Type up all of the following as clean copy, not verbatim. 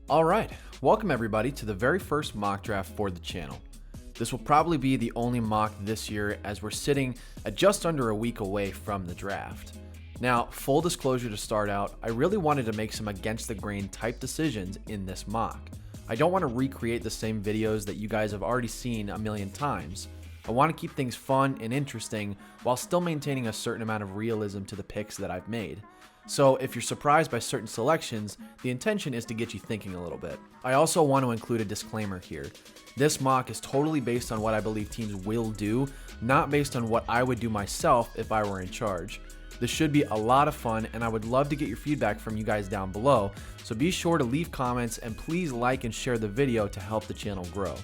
Alright, welcome everybody to the very first mock draft for the channel. This will probably be the only mock this year as we're sitting at just under a week away from the draft. Now, full disclosure to start out, I really wanted to make some against the grain type decisions in this mock. I don't want to recreate the same videos that you guys have already seen a million times. I want to keep things fun and interesting while still maintaining a certain amount of realism to the picks that I've made. So if you're surprised by certain selections, the intention is to get you thinking a little bit. I also want to include a disclaimer here. This mock is totally based on what I believe teams will do, not based on what I would do myself if I were in charge. This should be a lot of fun, and I would love to get your feedback from you guys down below, so be sure to leave comments and please like and share the video to help the channel grow.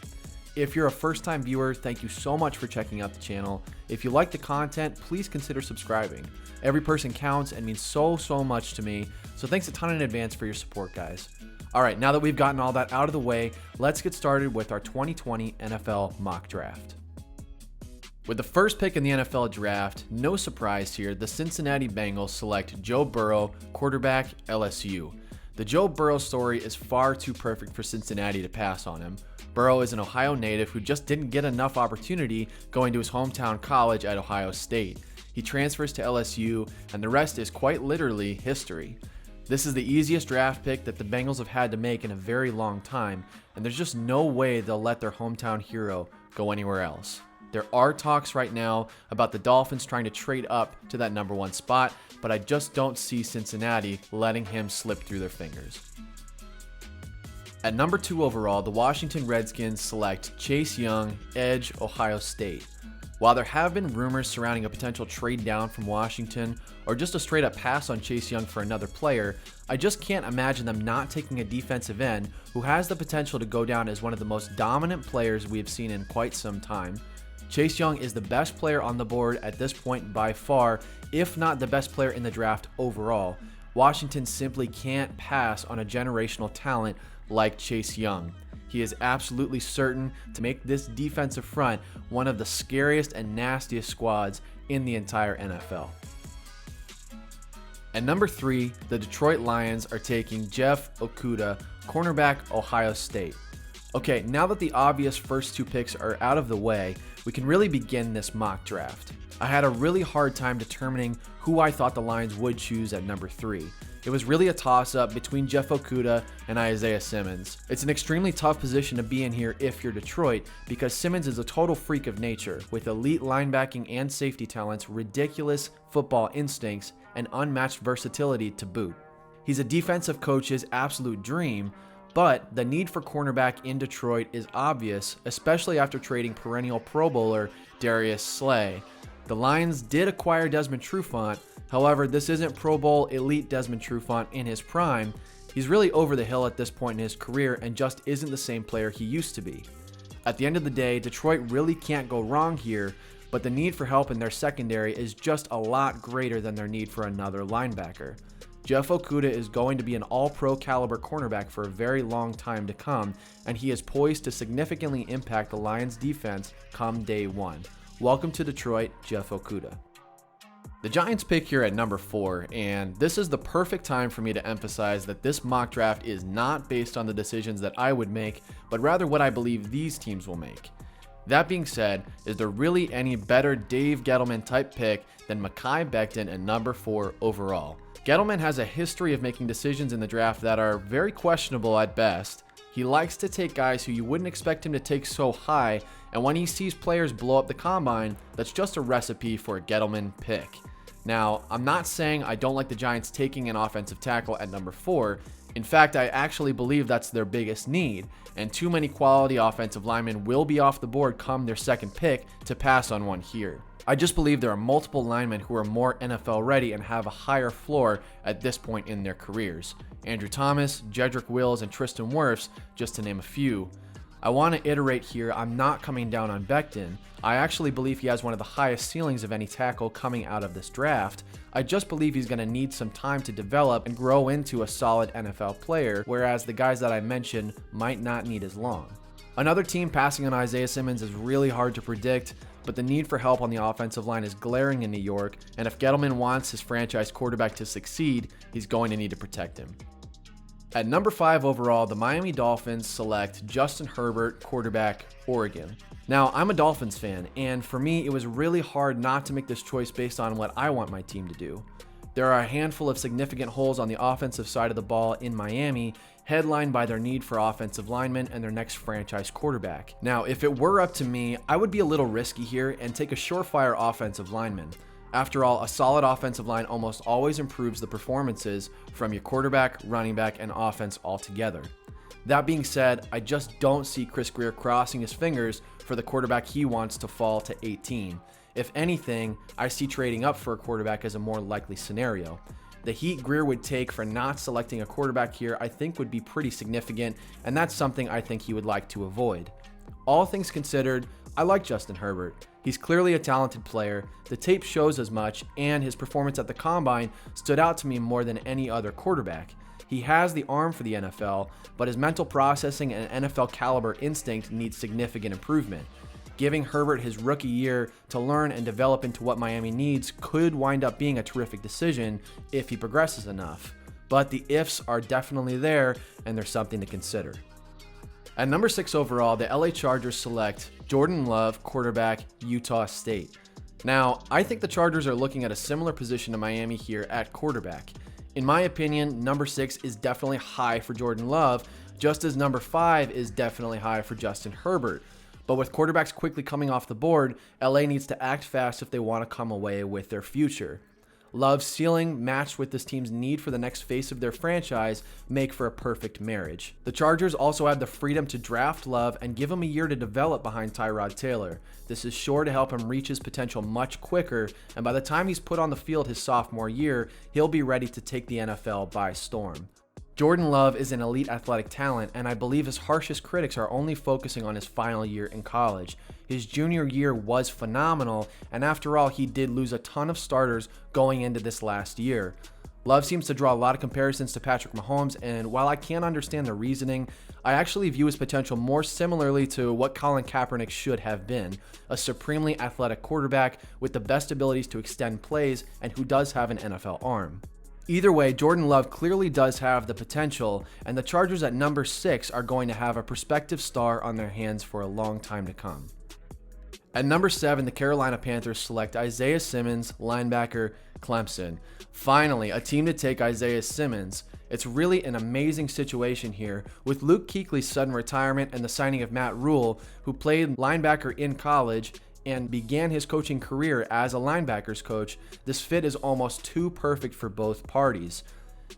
If you're a first-time viewer, thank you so much for checking out the channel. If you like the content, please consider subscribing. Every person counts and means so much to me, so thanks a ton in advance for your support, guys. Alright, now that we've gotten all that out of the way, let's get started with our 2020 NFL mock draft. With the first pick in the NFL draft, no surprise here, the Cincinnati Bengals select Joe Burrow, quarterback, LSU. The Joe Burrow story is far too perfect for Cincinnati to pass on him. Burrow is an Ohio native who just didn't get enough opportunity going to his hometown college at Ohio State. He transfers to LSU, and the rest is quite literally history. This is the easiest draft pick that the Bengals have had to make in a very long time, and there's just no way they'll let their hometown hero go anywhere else. There are talks right now about the Dolphins trying to trade up to that number one spot, but I just don't see Cincinnati letting him slip through their fingers. At number 2 overall, the Washington Redskins select Chase Young, edge, Ohio State. While there have been rumors surrounding a potential trade down from Washington or just a straight up pass on Chase Young for another player, I just can't imagine them not taking a defensive end who has the potential to go down as one of the most dominant players we have seen in quite some time. Chase Young is the best player on the board at this point by far, if not the best player in the draft overall. Washington simply can't pass on a generational talent like Chase Young. He is absolutely certain to make this defensive front one of the scariest and nastiest squads in the entire NFL. At number 3, the Detroit Lions are taking Jeff Okudah, cornerback, Ohio State. Okay, now that the obvious first 2 picks are out of the way, we can really begin this mock draft. I had a really hard time determining who I thought the Lions would choose at number 3. It was really a toss-up between Jeff Okudah and Isaiah Simmons. It's an extremely tough position to be in here if you're Detroit, because Simmons is a total freak of nature, with elite linebacking and safety talents, ridiculous football instincts, and unmatched versatility to boot. He's a defensive coach's absolute dream, but the need for cornerback in Detroit is obvious, especially after trading perennial Pro Bowler Darius Slay. The Lions did acquire Desmond Trufant. However, this isn't Pro Bowl elite Desmond Trufant in his prime. He's really over the hill at this point in his career and just isn't the same player he used to be. At the end of the day, Detroit really can't go wrong here, but the need for help in their secondary is just a lot greater than their need for another linebacker. Jeff Okudah is going to be an all-pro caliber cornerback for a very long time to come, and he is poised to significantly impact the Lions defense come day one. Welcome to Detroit, Jeff Okudah. The Giants pick here at number 4, and this is the perfect time for me to emphasize that this mock draft is not based on the decisions that I would make, but rather what I believe these teams will make. That being said, is there really any better Dave Gettleman type pick than Mekhi Becton at number 4 overall? Gettleman has a history of making decisions in the draft that are very questionable at best. He likes to take guys who you wouldn't expect him to take so high, and when he sees players blow up the combine, that's just a recipe for a Gettleman pick. Now, I'm not saying I don't like the Giants taking an offensive tackle at number 4. In fact, I actually believe that's their biggest need, and too many quality offensive linemen will be off the board come their second pick to pass on one here. I just believe there are multiple linemen who are more NFL ready and have a higher floor at this point in their careers. Andrew Thomas, Jedrick Wills, and Tristan Wirfs, just to name a few. I want to iterate here, I'm not coming down on Becton. I actually believe he has one of the highest ceilings of any tackle coming out of this draft. I just believe he's going to need some time to develop and grow into a solid NFL player, whereas the guys that I mentioned might not need as long. Another team passing on Isaiah Simmons is really hard to predict, but the need for help on the offensive line is glaring in New York, and if Gettleman wants his franchise quarterback to succeed, he's going to need to protect him. At number 5 overall, the Miami Dolphins select Justin Herbert, quarterback, Oregon. Now, I'm a Dolphins fan, and for me, it was really hard not to make this choice based on what I want my team to do. There are a handful of significant holes on the offensive side of the ball in Miami, headlined by their need for offensive linemen and their next franchise quarterback. Now, if it were up to me, I would be a little risky here and take a surefire offensive lineman. After all, a solid offensive line almost always improves the performances from your quarterback, running back, and offense altogether. That being said, I just don't see Chris Grier crossing his fingers for the quarterback he wants to fall to 18. If anything, I see trading up for a quarterback as a more likely scenario. The heat Grier would take for not selecting a quarterback here I think would be pretty significant, and that's something I think he would like to avoid. All things considered, I like Justin Herbert. He's clearly a talented player, the tape shows as much, and his performance at the Combine stood out to me more than any other quarterback. He has the arm for the NFL, but his mental processing and NFL caliber instinct needs significant improvement. Giving Herbert his rookie year to learn and develop into what Miami needs could wind up being a terrific decision if he progresses enough. But the ifs are definitely there, and there's something to consider. At number 6 overall, the LA Chargers select Jordan Love, quarterback, Utah State. Now, I think the Chargers are looking at a similar position to Miami here at quarterback. In my opinion, number 6 is definitely high for Jordan Love, just as number 5 is definitely high for Justin Herbert. But with quarterbacks quickly coming off the board, LA needs to act fast if they want to come away with their future. Love's ceiling, matched with this team's need for the next face of their franchise, make for a perfect marriage. The Chargers also have the freedom to draft Love and give him a year to develop behind Tyrod Taylor. This is sure to help him reach his potential much quicker, and by the time he's put on the field his sophomore year, he'll be ready to take the NFL by storm. Jordan Love is an elite athletic talent, and I believe his harshest critics are only focusing on his final year in college. His junior year was phenomenal, and after all, he did lose a ton of starters going into this last year. Love seems to draw a lot of comparisons to Patrick Mahomes, and while I can't understand the reasoning, I actually view his potential more similarly to what Colin Kaepernick should have been, a supremely athletic quarterback with the best abilities to extend plays and who does have an NFL arm. Either way, Jordan Love clearly does have the potential, and the Chargers at number 6 are going to have a prospective star on their hands for a long time to come. At number 7, the Carolina Panthers select Isaiah Simmons, linebacker, Clemson. Finally, a team to take Isaiah Simmons. It's really an amazing situation here, with Luke Kuechly's sudden retirement and the signing of Matt Rule, who played linebacker in college and began his coaching career as a linebackers coach. This fit is almost too perfect for both parties.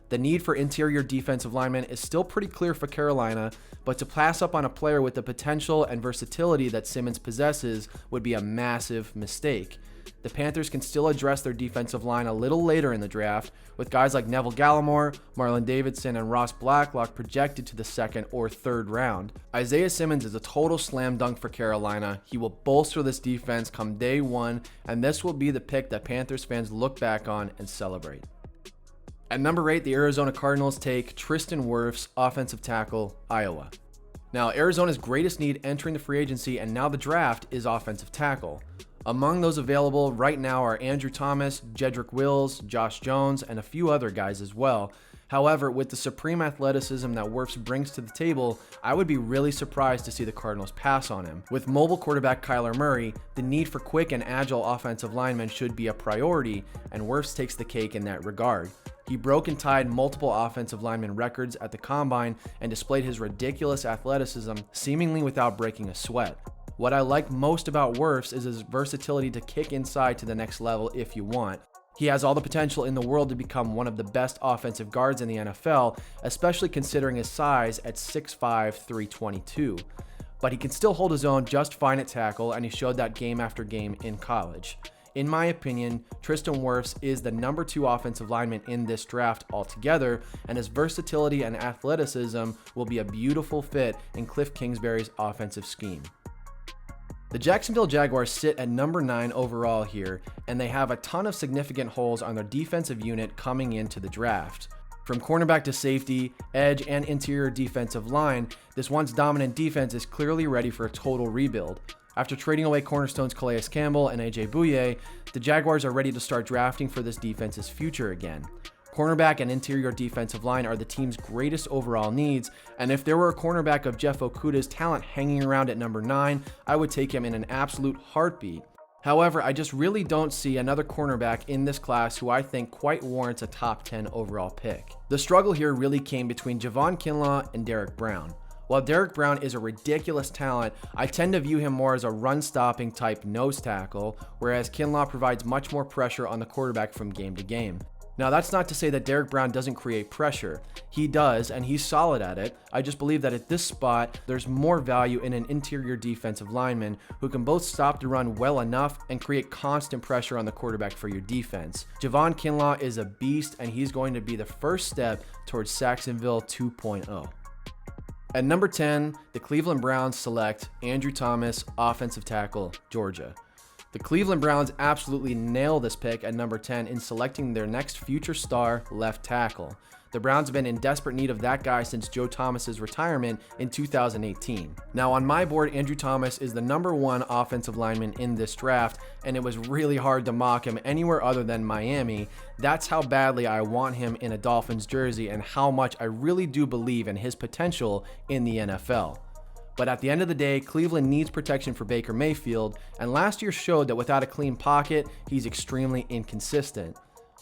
The need for interior defensive linemen is still pretty clear for Carolina, but to pass up on a player with the potential and versatility that Simmons possesses would be a massive mistake. The Panthers can still address their defensive line a little later in the draft, with guys like Neville Gallimore, Marlon Davidson, and Ross Blacklock projected to the 2nd or 3rd round. Isaiah Simmons is a total slam dunk for Carolina. He will bolster this defense come day one, and this will be the pick that Panthers fans look back on and celebrate. At number 8, the Arizona Cardinals take Tristan Wirfs, offensive tackle, Iowa. Now, Arizona's greatest need entering the free agency and now the draft is offensive tackle. Among those available right now are Andrew Thomas, Jedrick Wills, Josh Jones, and a few other guys as well. However, with the supreme athleticism that Wirfs brings to the table, I would be really surprised to see the Cardinals pass on him. With mobile quarterback Kyler Murray, the need for quick and agile offensive linemen should be a priority, and Wirfs takes the cake in that regard. He broke and tied multiple offensive lineman records at the Combine and displayed his ridiculous athleticism seemingly without breaking a sweat. What I like most about Wirfs is his versatility to kick inside to the next level if you want. He has all the potential in the world to become one of the best offensive guards in the NFL, especially considering his size at 6'5", 322. But he can still hold his own just fine at tackle, and he showed that game after game in college. In my opinion, Tristan Wirfs is the number 2 offensive lineman in this draft altogether, and his versatility and athleticism will be a beautiful fit in Cliff Kingsbury's offensive scheme. The Jacksonville Jaguars sit at number 9 overall here, and they have a ton of significant holes on their defensive unit coming into the draft. From cornerback to safety, edge, and interior defensive line, this once dominant defense is clearly ready for a total rebuild. After trading away cornerstones Calais Campbell and AJ Bouye, the Jaguars are ready to start drafting for this defense's future again. Cornerback and interior defensive line are the team's greatest overall needs, and if there were a cornerback of Jeff Okudah's talent hanging around at number 9, I would take him in an absolute heartbeat. However, I just really don't see another cornerback in this class who I think quite warrants a top 10 overall pick. The struggle here really came between Javon Kinlaw and Derrick Brown. While Derrick Brown is a ridiculous talent, I tend to view him more as a run-stopping type nose tackle, whereas Kinlaw provides much more pressure on the quarterback from game to game. Now, that's not to say that Derrick Brown doesn't create pressure. He does, and he's solid at it. I just believe that at this spot, there's more value in an interior defensive lineman who can both stop the run well enough and create constant pressure on the quarterback for your defense. Javon Kinlaw is a beast, and he's going to be the first step towards Sacksonville 2.0. At number 10, the Cleveland Browns select Andrew Thomas, offensive tackle, Georgia. The Cleveland Browns absolutely nail this pick at number 10 in selecting their next future star left tackle. The Browns have been in desperate need of that guy since Joe Thomas's retirement in 2018. Now on my board, Andrew Thomas is the number 1 offensive lineman in this draft, and it was really hard to mock him anywhere other than Miami. That's how badly I want him in a Dolphins jersey and how much I really do believe in his potential in the NFL. But at the end of the day, Cleveland needs protection for Baker Mayfield, and last year showed that without a clean pocket, he's extremely inconsistent.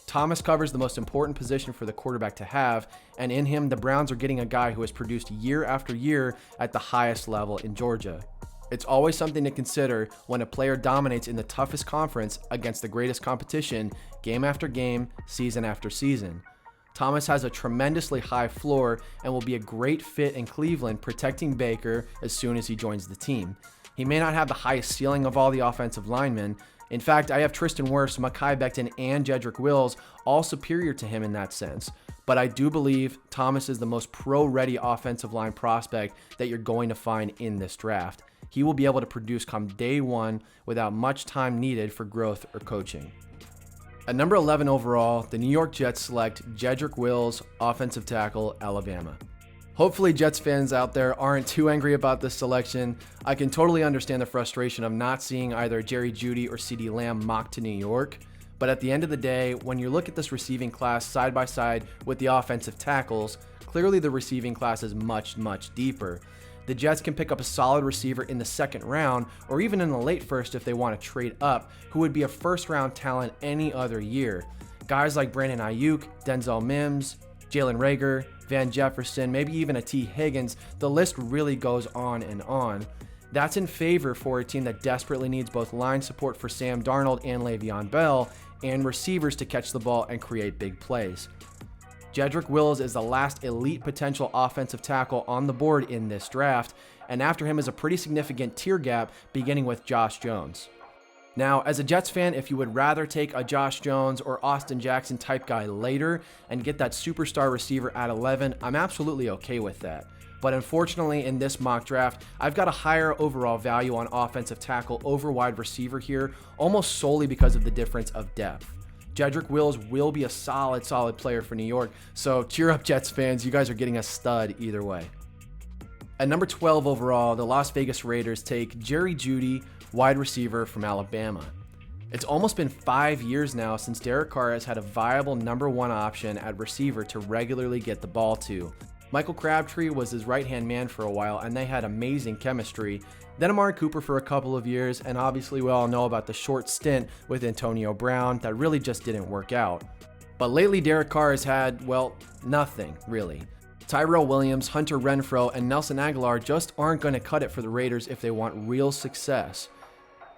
Thomas covers the most important position for the quarterback to have, and in him, the Browns are getting a guy who has produced year after year at the highest level in Georgia. It's always something to consider when a player dominates in the toughest conference against the greatest competition, game after game, season after season. Thomas has a tremendously high floor and will be a great fit in Cleveland, protecting Baker as soon as he joins the team. He may not have the highest ceiling of all the offensive linemen. In fact, I have Tristan Wirfs, Mekhi Becton, and Jedrick Wills all superior to him in that sense. But I do believe Thomas is the most pro-ready offensive line prospect that you're going to find in this draft. He will be able to produce come day one without much time needed for growth or coaching. At number 11 overall, the New York Jets select Jedrick Wills, offensive tackle, Alabama. Hopefully Jets fans out there aren't too angry about this selection. I can totally understand the frustration of not seeing either Jerry Jeudy or CeeDee Lamb mocked to New York. But at the end of the day, when you look at this receiving class side by side with the offensive tackles, clearly the receiving class is much, much deeper. The Jets can pick up a solid receiver in the second round or even in the late first if they want to trade up, who would be a first round talent any other year. Guys like Brandon Ayuk, Denzel Mims, Jalen Reagor, Van Jefferson, maybe even a T. Higgins, the list really goes on and on. That's in favor for a team that desperately needs both line support for Sam Darnold and Le'Veon Bell and receivers to catch the ball and create big plays. Jedrick Wills is the last elite potential offensive tackle on the board in this draft, and after him is a pretty significant tier gap beginning with Josh Jones. Now, as a Jets fan, if you would rather take a Josh Jones or Austin Jackson type guy later and get that superstar receiver at 11, I'm absolutely okay with that. But unfortunately, in this mock draft, I've got a higher overall value on offensive tackle over wide receiver here, almost solely because of the difference of depth. Jedrick Wills will be a solid player for New York, so cheer up Jets fans, you guys are getting a stud either way. At number 12 overall, the Las Vegas Raiders take Jerry Jeudy, wide receiver from Alabama. It's almost been 5 years now since Derek Carr has had a viable number 1 option at receiver to regularly get the ball to. Michael Crabtree was his right-hand man for a while, and they had amazing chemistry. Then Amari Cooper for a couple of years, and obviously we all know about the short stint with Antonio Brown that really just didn't work out. But lately Derek Carr has had, well, nothing really. Tyrell Williams, Hunter Renfrow, and Nelson Aguilar just aren't going to cut it for the Raiders if they want real success.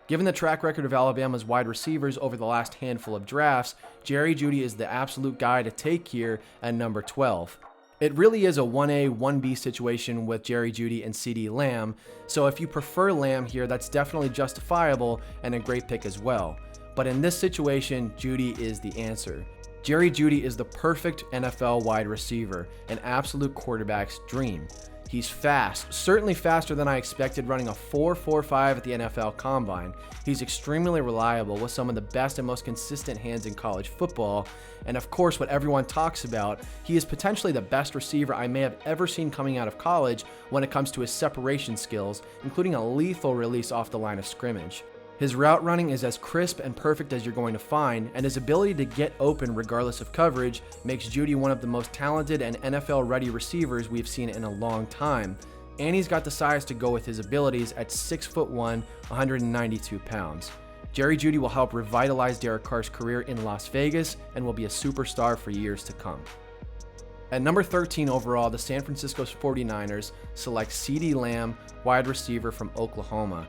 Given the track record of Alabama's wide receivers over the last handful of drafts, Jerry Jeudy is the absolute guy to take here at number 12. It really is a 1A, 1B situation with Jerry Jeudy and CeeDee Lamb, so if you prefer Lamb here, that's definitely justifiable and a great pick as well. But in this situation, Jeudy is the answer. Jerry Jeudy is the perfect NFL wide receiver, an absolute quarterback's dream. He's fast, certainly faster than I expected, running a 4.45 at the NFL Combine. He's extremely reliable with some of the best and most consistent hands in college football. And of course, what everyone talks about, he is potentially the best receiver I may have ever seen coming out of college when it comes to his separation skills, including a lethal release off the line of scrimmage. His route running is as crisp and perfect as you're going to find, and his ability to get open regardless of coverage makes Jeudy one of the most talented and NFL-ready receivers we've seen in a long time. And he's got the size to go with his abilities at 6'1", 192 pounds. Jerry Jeudy will help revitalize Derek Carr's career in Las Vegas and will be a superstar for years to come. At number 13 overall, the San Francisco 49ers select CeeDee Lamb, wide receiver from Oklahoma.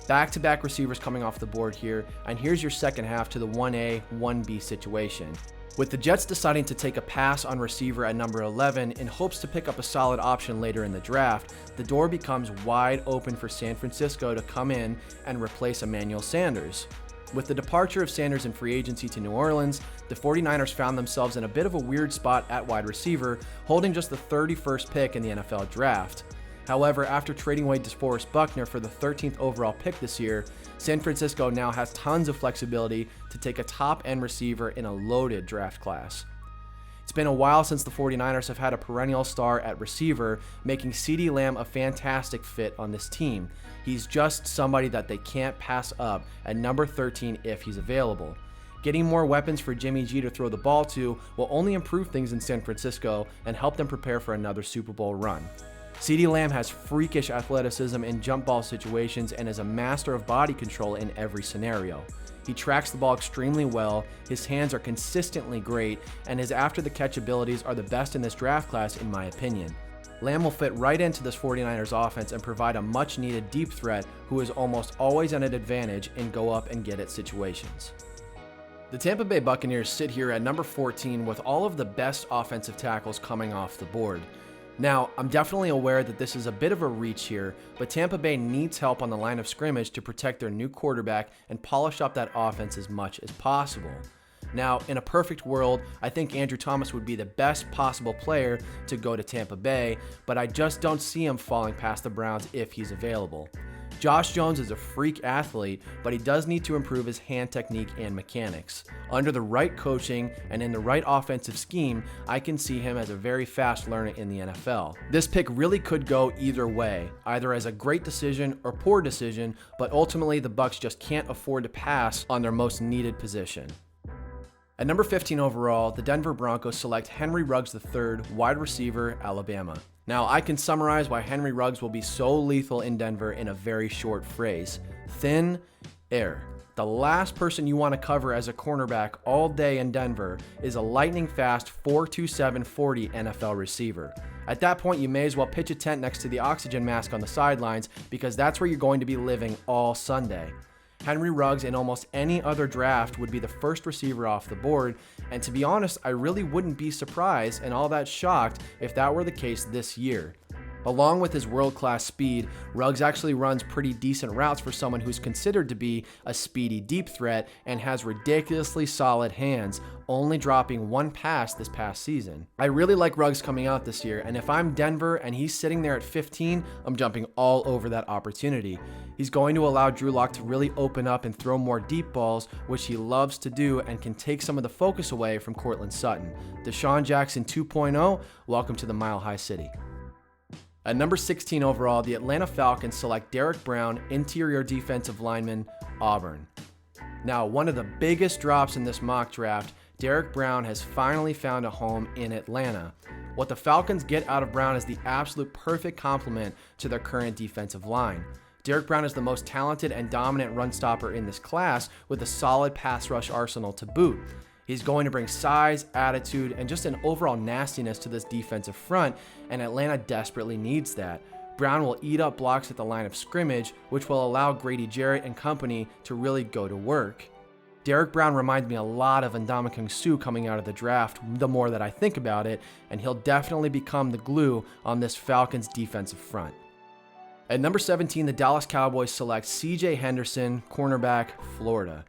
Back-to-back receivers coming off the board here, and here's your second half to the 1A, 1B situation. With the Jets deciding to take a pass on receiver at number 11 in hopes to pick up a solid option later in the draft, the door becomes wide open for San Francisco to come in and replace Emmanuel Sanders. With the departure of Sanders in free agency to New Orleans, the 49ers found themselves in a bit of a weird spot at wide receiver, holding just the 31st pick in the NFL draft. However, after trading away DeForest Buckner for the 13th overall pick this year, San Francisco now has tons of flexibility to take a top-end receiver in a loaded draft class. It's been a while since the 49ers have had a perennial star at receiver, making CeeDee Lamb a fantastic fit on this team. He's just somebody that they can't pass up at number 13 if he's available. Getting more weapons for Jimmy G to throw the ball to will only improve things in San Francisco and help them prepare for another Super Bowl run. CeeDee Lamb has freakish athleticism in jump ball situations and is a master of body control in every scenario. He tracks the ball extremely well, his hands are consistently great, and his after-the-catch abilities are the best in this draft class in my opinion. Lamb will fit right into this 49ers offense and provide a much-needed deep threat who is almost always at an advantage in go-up-and-get-it situations. The Tampa Bay Buccaneers sit here at number 14 with all of the best offensive tackles coming off the board. Now, I'm definitely aware that this is a bit of a reach here, but Tampa Bay needs help on the line of scrimmage to protect their new quarterback and polish up that offense as much as possible. Now, in a perfect world, I think Andrew Thomas would be the best possible player to go to Tampa Bay, but I just don't see him falling past the Browns if he's available. Josh Jones is a freak athlete, but he does need to improve his hand technique and mechanics. Under the right coaching and in the right offensive scheme, I can see him as a very fast learner in the NFL. This pick really could go either way, either as a great decision or poor decision, but ultimately the Bucs just can't afford to pass on their most needed position. At number 15 overall, the Denver Broncos select Henry Ruggs III, wide receiver, Alabama. Now, I can summarize why Henry Ruggs will be so lethal in Denver in a very short phrase. Thin air. The last person you want to cover as a cornerback all day in Denver is a lightning-fast 4.27 40 NFL receiver. At that point, you may as well pitch a tent next to the oxygen mask on the sidelines because that's where you're going to be living all Sunday. Henry Ruggs in almost any other draft would be the first receiver off the board, and to be honest, I really wouldn't be surprised and all that shocked if that were the case this year. Along with his world-class speed, Ruggs actually runs pretty decent routes for someone who's considered to be a speedy deep threat and has ridiculously solid hands, only dropping one pass this past season. I really like Ruggs coming out this year, and if I'm Denver and he's sitting there at 15, I'm jumping all over that opportunity. He's going to allow Drew Lock to really open up and throw more deep balls, which he loves to do, and can take some of the focus away from Courtland Sutton. Deshaun Jackson 2.0, welcome to the Mile High City. At number 16 overall, the Atlanta Falcons select Derek Brown, interior defensive lineman, Auburn. Now, one of the biggest drops in this mock draft, Derek Brown has finally found a home in Atlanta. What the Falcons get out of Brown is the absolute perfect complement to their current defensive line. Derek Brown is the most talented and dominant run stopper in this class with a solid pass rush arsenal to boot. He's going to bring size, attitude, and just an overall nastiness to this defensive front, and Atlanta desperately needs that. Brown will eat up blocks at the line of scrimmage, which will allow Grady Jarrett and company to really go to work. Derek Brown reminds me a lot of Ndamukong Suh coming out of the draft the more that I think about it, and he'll definitely become the glue on this Falcons defensive front. At number 17, the Dallas Cowboys select C.J. Henderson, cornerback, Florida.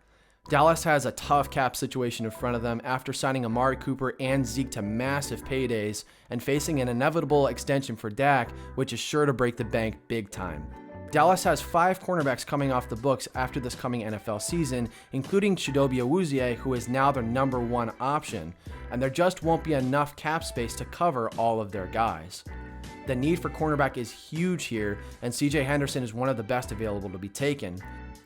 Dallas has a tough cap situation in front of them after signing Amari Cooper and Zeke to massive paydays and facing an inevitable extension for Dak, which is sure to break the bank big time. Dallas has 5 cornerbacks coming off the books after this coming NFL season, including Chidobe Awuzie, who is now their number 1 option, and there just won't be enough cap space to cover all of their guys. The need for cornerback is huge here, and C.J. Henderson is one of the best available to be taken.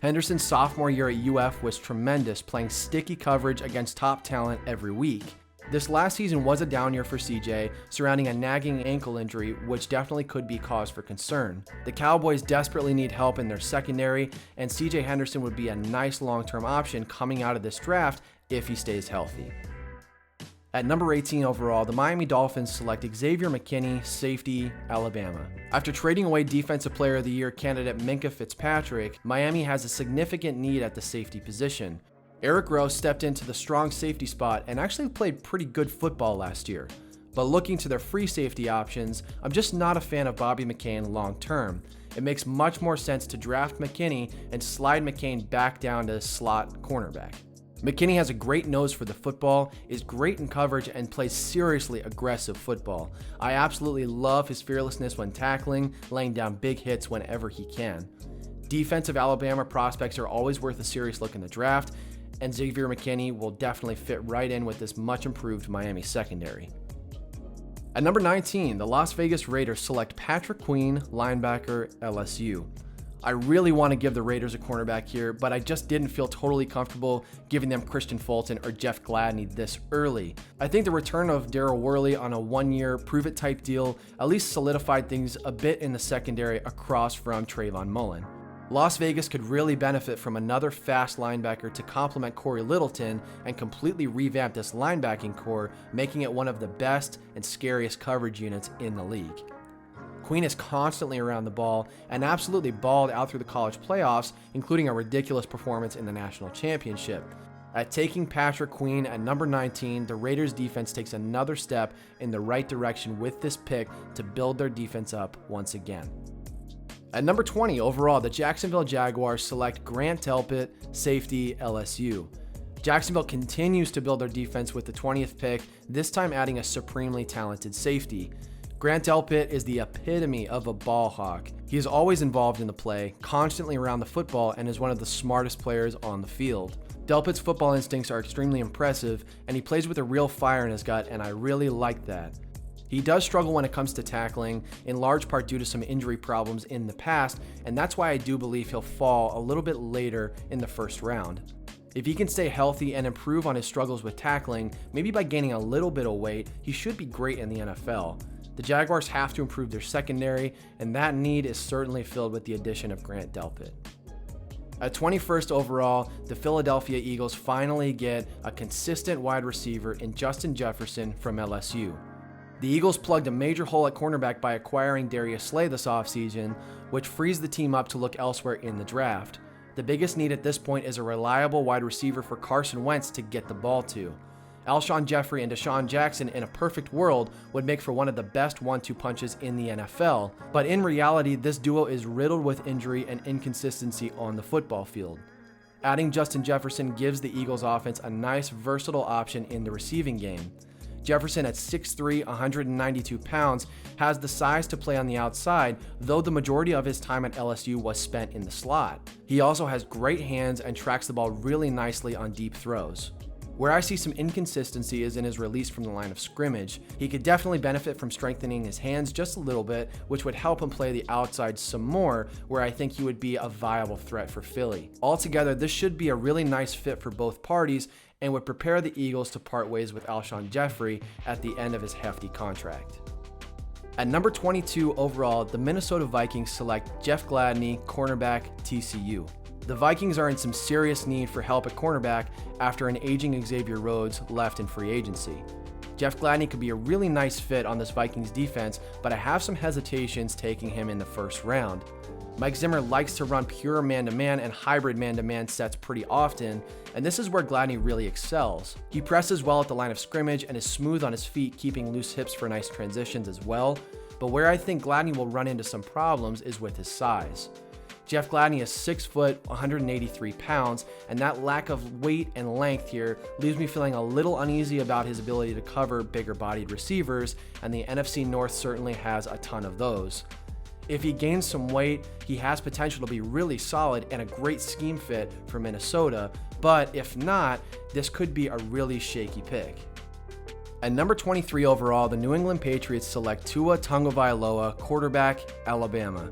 Henderson's sophomore year at UF was tremendous, playing sticky coverage against top talent every week. This last season was a down year for CJ, surrounding a nagging ankle injury, which definitely could be cause for concern. The Cowboys desperately need help in their secondary, and CJ Henderson would be a nice long-term option coming out of this draft if he stays healthy. At number 18 overall, the Miami Dolphins select Xavier McKinney, safety, Alabama. After trading away Defensive Player of the Year candidate Minkah Fitzpatrick, Miami has a significant need at the safety position. Eric Rowe stepped into the strong safety spot and actually played pretty good football last year. But looking to their free safety options, I'm just not a fan of Bobby McCain long term. It makes much more sense to draft McKinney and slide McCain back down to slot cornerback. McKinney has a great nose for the football, is great in coverage, and plays seriously aggressive football. I absolutely love his fearlessness when tackling, laying down big hits whenever he can. Defensive Alabama prospects are always worth a serious look in the draft, and Xavier McKinney will definitely fit right in with this much improved Miami secondary. At number 19, the Las Vegas Raiders select Patrick Queen, linebacker, LSU. I really want to give the Raiders a cornerback here, but I just didn't feel totally comfortable giving them Christian Fulton or Jeff Gladney this early. I think the return of Daryl Worley on a one-year prove-it type deal at least solidified things a bit in the secondary across from Trayvon Mullen. Las Vegas could really benefit from another fast linebacker to complement Corey Littleton and completely revamp this linebacking core, making it one of the best and scariest coverage units in the league. Queen is constantly around the ball and absolutely balled out through the college playoffs, including a ridiculous performance in the national championship. At taking Patrick Queen at number 19, the Raiders defense takes another step in the right direction with this pick to build their defense up once again. At number 20 overall, the Jacksonville Jaguars select Grant Delpit, safety, LSU. Jacksonville continues to build their defense with the 20th pick, this time adding a supremely talented safety. Grant Delpit is the epitome of a ball hawk. He is always involved in the play, constantly around the football, and is one of the smartest players on the field. Delpit's football instincts are extremely impressive, and he plays with a real fire in his gut, and I really like that. He does struggle when it comes to tackling, in large part due to some injury problems in the past, and that's why I do believe he'll fall a little bit later in the first round. If he can stay healthy and improve on his struggles with tackling, maybe by gaining a little bit of weight, he should be great in the NFL. The Jaguars have to improve their secondary, and that need is certainly filled with the addition of Grant Delpit. At 21st overall, the Philadelphia Eagles finally get a consistent wide receiver in Justin Jefferson from LSU. The Eagles plugged a major hole at cornerback by acquiring Darius Slay this offseason, which frees the team up to look elsewhere in the draft. The biggest need at this point is a reliable wide receiver for Carson Wentz to get the ball to. Alshon Jeffrey and Deshaun Jackson in a perfect world would make for one of the best 1-2 punches in the NFL, but in reality, this duo is riddled with injury and inconsistency on the football field. Adding Justin Jefferson gives the Eagles offense a nice versatile option in the receiving game. Jefferson at 6'3", 192 pounds, has the size to play on the outside, though the majority of his time at LSU was spent in the slot. He also has great hands and tracks the ball really nicely on deep throws. Where I see some inconsistency is in his release from the line of scrimmage. He could definitely benefit from strengthening his hands just a little bit, which would help him play the outside some more, where I think he would be a viable threat for Philly. Altogether, this should be a really nice fit for both parties and would prepare the Eagles to part ways with Alshon Jeffrey at the end of his hefty contract. At number 22 overall, the Minnesota Vikings select Jeff Gladney, cornerback, TCU. The Vikings are in some serious need for help at cornerback after an aging Xavier Rhodes left in free agency. Jeff Gladney could be a really nice fit on this Vikings defense, but I have some hesitations taking him in the first round. Mike Zimmer likes to run pure man-to-man and hybrid man-to-man sets pretty often, and this is where Gladney really excels. He presses well at the line of scrimmage and is smooth on his feet, keeping loose hips for nice transitions as well, but where I think Gladney will run into some problems is with his size. Jeff Gladney is 6 foot, 183 pounds, and that lack of weight and length here leaves me feeling a little uneasy about his ability to cover bigger-bodied receivers, and the NFC North certainly has a ton of those. If he gains some weight, he has potential to be really solid and a great scheme fit for Minnesota, but if not, this could be a really shaky pick. At number 23 overall, the New England Patriots select Tua Tagovailoa, quarterback, Alabama.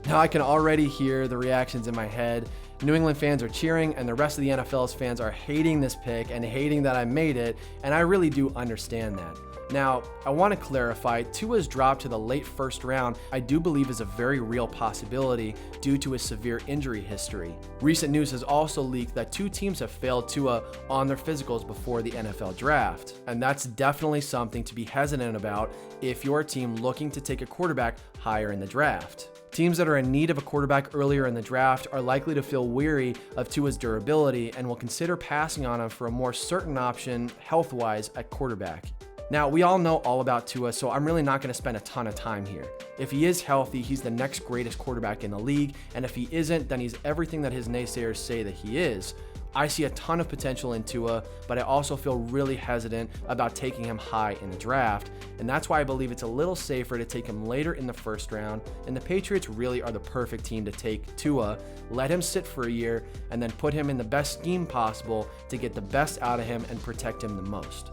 Now I can already hear the reactions in my head. New England fans are cheering, and the rest of the NFL's fans are hating this pick and hating that I made it, and I really do understand that. Now, I want to clarify, Tua's drop to the late first round I do believe is a very real possibility due to his severe injury history. Recent news has also leaked that 2 teams have failed Tua on their physicals before the NFL draft, and that's definitely something to be hesitant about if you're a team looking to take a quarterback higher in the draft. Teams that are in need of a quarterback earlier in the draft are likely to feel weary of Tua's durability and will consider passing on him for a more certain option health-wise at quarterback. Now, we all know all about Tua, so I'm really not going to spend a ton of time here. If he is healthy, he's the next greatest quarterback in the league, and if he isn't, then he's everything that his naysayers say that he is. I see a ton of potential in Tua, but I also feel really hesitant about taking him high in the draft, and that's why I believe it's a little safer to take him later in the first round, and the Patriots really are the perfect team to take Tua, let him sit for a year, and then put him in the best scheme possible to get the best out of him and protect him the most.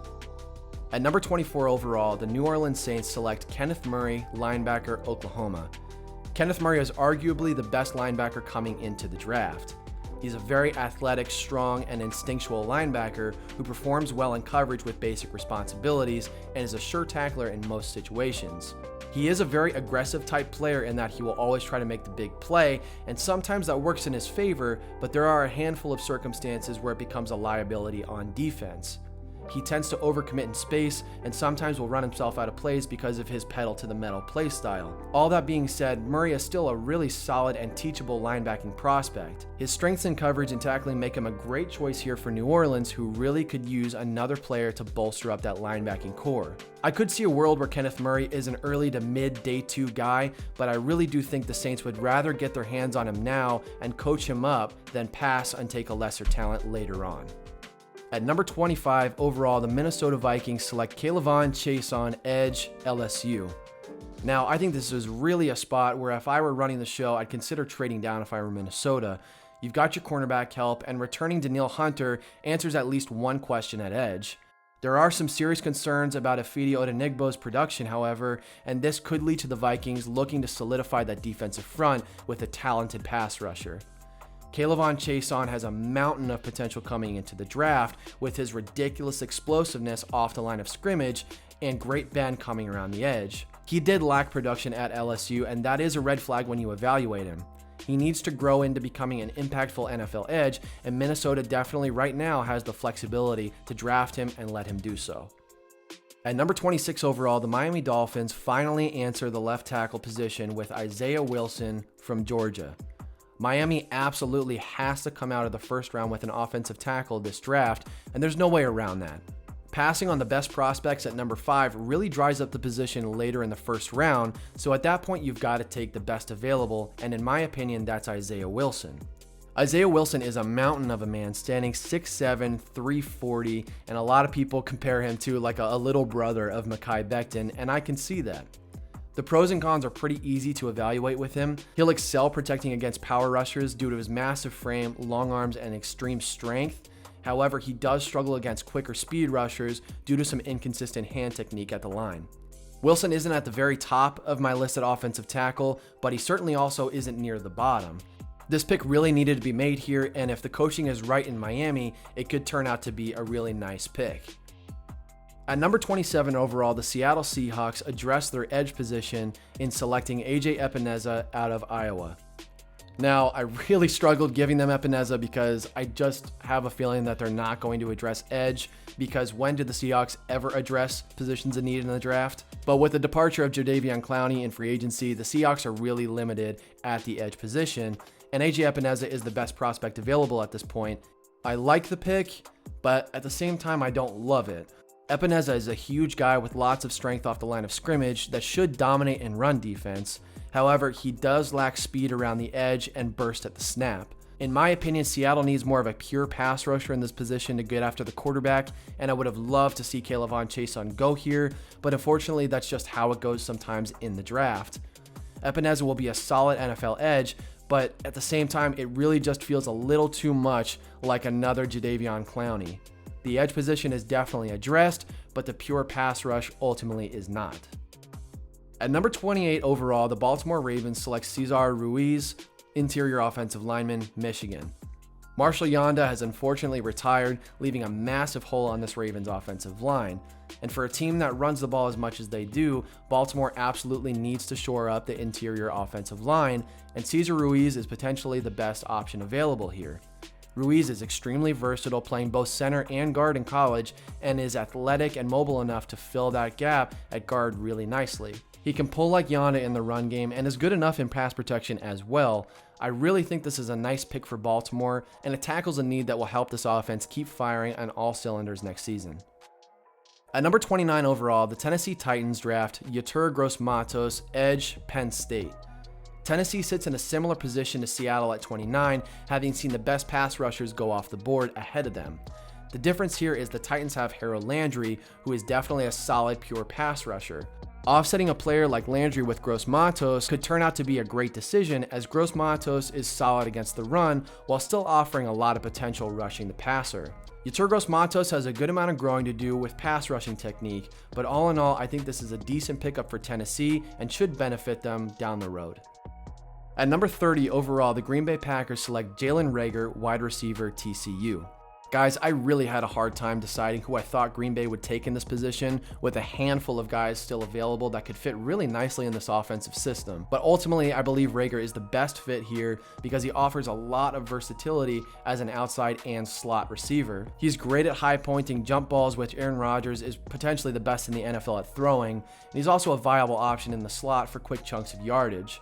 At number 24 overall, the New Orleans Saints select Kenneth Murray, linebacker, Oklahoma. Kenneth Murray is arguably the best linebacker coming into the draft. He's a very athletic, strong, and instinctual linebacker who performs well in coverage with basic responsibilities and is a sure tackler in most situations. He is a very aggressive type player in that he will always try to make the big play, and sometimes that works in his favor, but there are a handful of circumstances where it becomes a liability on defense. He tends to overcommit in space and sometimes will run himself out of plays because of his pedal to the metal play style. All that being said, Murray is still a really solid and teachable linebacking prospect. His strengths in coverage and tackling make him a great choice here for New Orleans, who really could use another player to bolster up that linebacking core. I could see a world where Kenneth Murray is an early to mid day 2 guy, but I really do think the Saints would rather get their hands on him now and coach him up than pass and take a lesser talent later on. At number 25 overall, the Minnesota Vikings select K'Lavon Chaisson, edge, LSU. Now, I think this is really a spot where if I were running the show, I'd consider trading down if I were Minnesota. You've got your cornerback help, and returning Danielle Hunter answers at least one question at edge. There are some serious concerns about Ifeadi Odenigbo's production, however, and this could lead to the Vikings looking to solidify that defensive front with a talented pass rusher. K'Lavon Chaisson has a mountain of potential coming into the draft with his ridiculous explosiveness off the line of scrimmage and great bend coming around the edge. He did lack production at LSU, and that is a red flag when you evaluate him. He needs to grow into becoming an impactful NFL edge, and Minnesota definitely right now has the flexibility to draft him and let him do so. At number 26 overall, the Miami Dolphins finally answer the left tackle position with Isaiah Wilson from Georgia. Miami absolutely has to come out of the first round with an offensive tackle this draft, and there's no way around that. Passing on the best prospects at number 5 really dries up the position later in the first round, so at that point you've got to take the best available, and in my opinion, that's Isaiah Wilson. Isaiah Wilson is a mountain of a man, standing 6'7", 340, and a lot of people compare him to like a little brother of Mekhi Becton, and I can see that. The pros and cons are pretty easy to evaluate with him. He'll excel protecting against power rushers due to his massive frame, long arms, and extreme strength. However, he does struggle against quicker speed rushers due to some inconsistent hand technique at the line. Wilson isn't at the very top of my list at offensive tackle, but he certainly also isn't near the bottom. This pick really needed to be made here, and if the coaching is right in Miami, it could turn out to be a really nice pick. At number 27 overall, the Seattle Seahawks address their edge position in selecting AJ Epineza out of Iowa. Now, I really struggled giving them Epineza because I just have a feeling that they're not going to address edge, because when did the Seahawks ever address positions in need in the draft? But with the departure of Jadeveon Clowney in free agency, the Seahawks are really limited at the edge position, and AJ Epineza is the best prospect available at this point. I like the pick, but at the same time, I don't love it. Epineza is a huge guy with lots of strength off the line of scrimmage that should dominate in run defense. However, he does lack speed around the edge and burst at the snap. In my opinion, Seattle needs more of a pure pass rusher in this position to get after the quarterback, and I would have loved to see K'Lavon Chaisson go here, but unfortunately that's just how it goes sometimes in the draft. Epineza will be a solid NFL edge, but at the same time, it really just feels a little too much like another Jadeveon Clowney. The edge position is definitely addressed, but the pure pass rush ultimately is not. At number 28 overall, the Baltimore Ravens select Cesar Ruiz, interior offensive lineman, Michigan. Marshall Yanda has unfortunately retired, leaving a massive hole on this Ravens offensive line. And for a team that runs the ball as much as they do, Baltimore absolutely needs to shore up the interior offensive line, and Cesar Ruiz is potentially the best option available here. Ruiz is extremely versatile, playing both center and guard in college, and is athletic and mobile enough to fill that gap at guard really nicely. He can pull like Yanda in the run game and is good enough in pass protection as well. I really think this is a nice pick for Baltimore, and it tackles a need that will help this offense keep firing on all cylinders next season. At number 29 overall, the Tennessee Titans draft Yetur Gross-Matos, edge, Penn State. Tennessee sits in a similar position to Seattle at 29, having seen the best pass rushers go off the board ahead of them. The difference here is the Titans have Harold Landry, who is definitely a solid pure pass rusher. Offsetting a player like Landry with Gross-Matos could turn out to be a great decision, as Gross-Matos is solid against the run while still offering a lot of potential rushing the passer. Yetur Gross-Matos has a good amount of growing to do with pass rushing technique, but all in all, I think this is a decent pickup for Tennessee and should benefit them down the road. At number 30 overall, the Green Bay Packers select Jalen Reagor, wide receiver, TCU. Guys, I really had a hard time deciding who I thought Green Bay would take in this position, with a handful of guys still available that could fit really nicely in this offensive system. But ultimately, I believe Reagor is the best fit here because he offers a lot of versatility as an outside and slot receiver. He's great at high pointing jump balls, which Aaron Rodgers is potentially the best in the NFL at throwing, and he's also a viable option in the slot for quick chunks of yardage.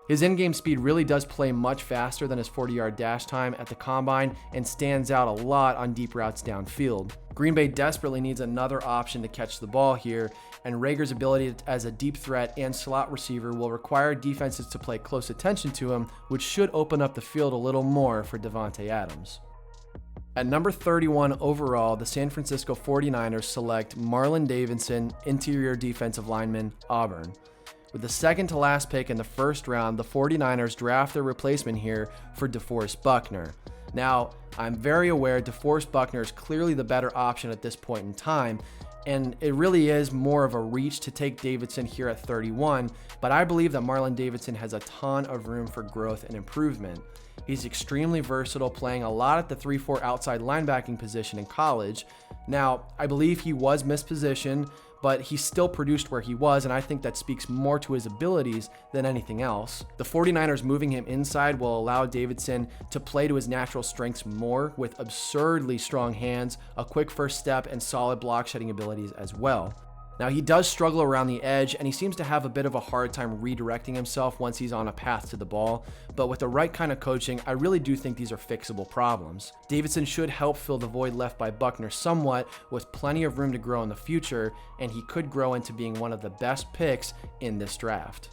His in-game speed really does play much faster than his 40-yard dash time at the combine and stands out a lot on deep routes downfield. Green Bay desperately needs another option to catch the ball here, and Reagor's ability as a deep threat and slot receiver will require defenses to pay close attention to him, which should open up the field a little more for Davante Adams. At number 31 overall, the San Francisco 49ers select Marlon Davidson, interior defensive lineman, Auburn. With the second to last pick in the first round, the 49ers draft their replacement here for DeForest Buckner. Now, I'm very aware DeForest Buckner is clearly the better option at this point in time, and it really is more of a reach to take Davidson here at 31, but I believe that Marlon Davidson has a ton of room for growth and improvement. He's extremely versatile, playing a lot at the 3-4 outside linebacking position in college. Now, I believe he was mispositioned, but he still produced where he was, and I think that speaks more to his abilities than anything else. The 49ers moving him inside will allow Davidson to play to his natural strengths more, with absurdly strong hands, a quick first step, and solid block shedding abilities as well. Now, he does struggle around the edge, and he seems to have a bit of a hard time redirecting himself once he's on a path to the ball, but with the right kind of coaching, I really do think these are fixable problems. Davidson should help fill the void left by Buckner somewhat, with plenty of room to grow in the future, and he could grow into being one of the best picks in this draft.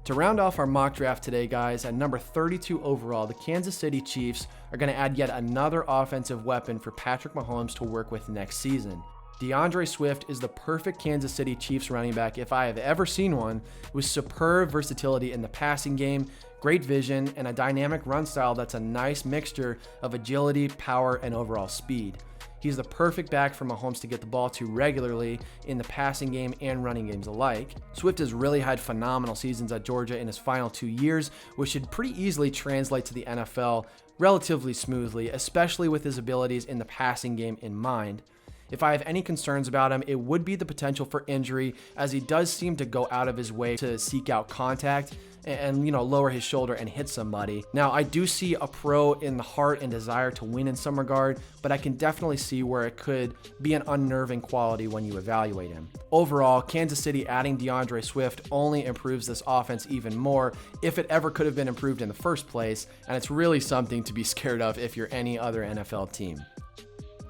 To round off our mock draft today, guys, at number 32 overall, the Kansas City Chiefs are going to add yet another offensive weapon for Patrick Mahomes to work with next season. DeAndre Swift is the perfect Kansas City Chiefs running back if I have ever seen one, with superb versatility in the passing game, great vision, and a dynamic run style that's a nice mixture of agility, power, and overall speed. He's the perfect back for Mahomes to get the ball to regularly in the passing game and running games alike. Swift has really had phenomenal seasons at Georgia in his final 2 years, which should pretty easily translate to the NFL relatively smoothly, especially with his abilities in the passing game in mind. If I have any concerns about him, it would be the potential for injury, as he does seem to go out of his way to seek out contact and lower his shoulder and hit somebody. Now, I do see a pro in the heart and desire to win in some regard, but I can definitely see where it could be an unnerving quality when you evaluate him. Overall, Kansas City adding DeAndre Swift only improves this offense even more, if it ever could have been improved in the first place, and it's really something to be scared of if you're any other NFL team.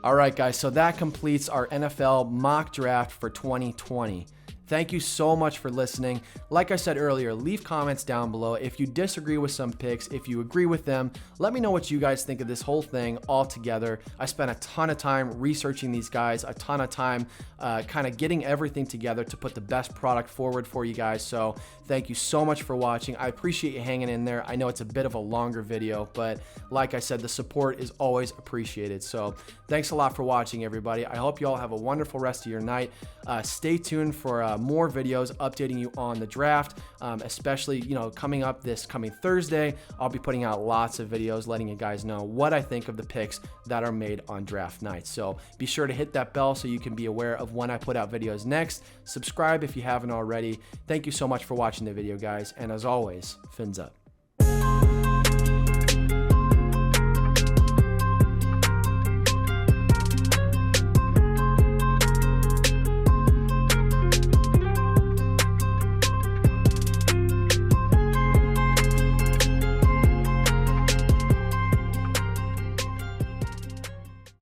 All right, guys, so that completes our NFL mock draft for 2020. Thank you so much for listening. Like I said earlier, leave comments down below if you disagree with some picks. If you agree with them, let me know what you guys think of this whole thing all together. I spent a ton of time researching these guys, a ton of time kind of getting everything together to put the best product forward for you guys. So thank you so much for watching. I appreciate you hanging in there. I know it's a bit of a longer video, but like I said, the support is always appreciated. So thanks a lot for watching, everybody. I hope you all have a wonderful rest of your night. Stay tuned for more videos updating you on the draft, especially, coming up this coming Thursday. I'll be putting out lots of videos letting you guys know what I think of the picks that are made on draft night. So be sure to hit that bell so you can be aware of when I put out videos next. Subscribe if you haven't already. Thank you so much for watching the video, guys. And as always, fins up.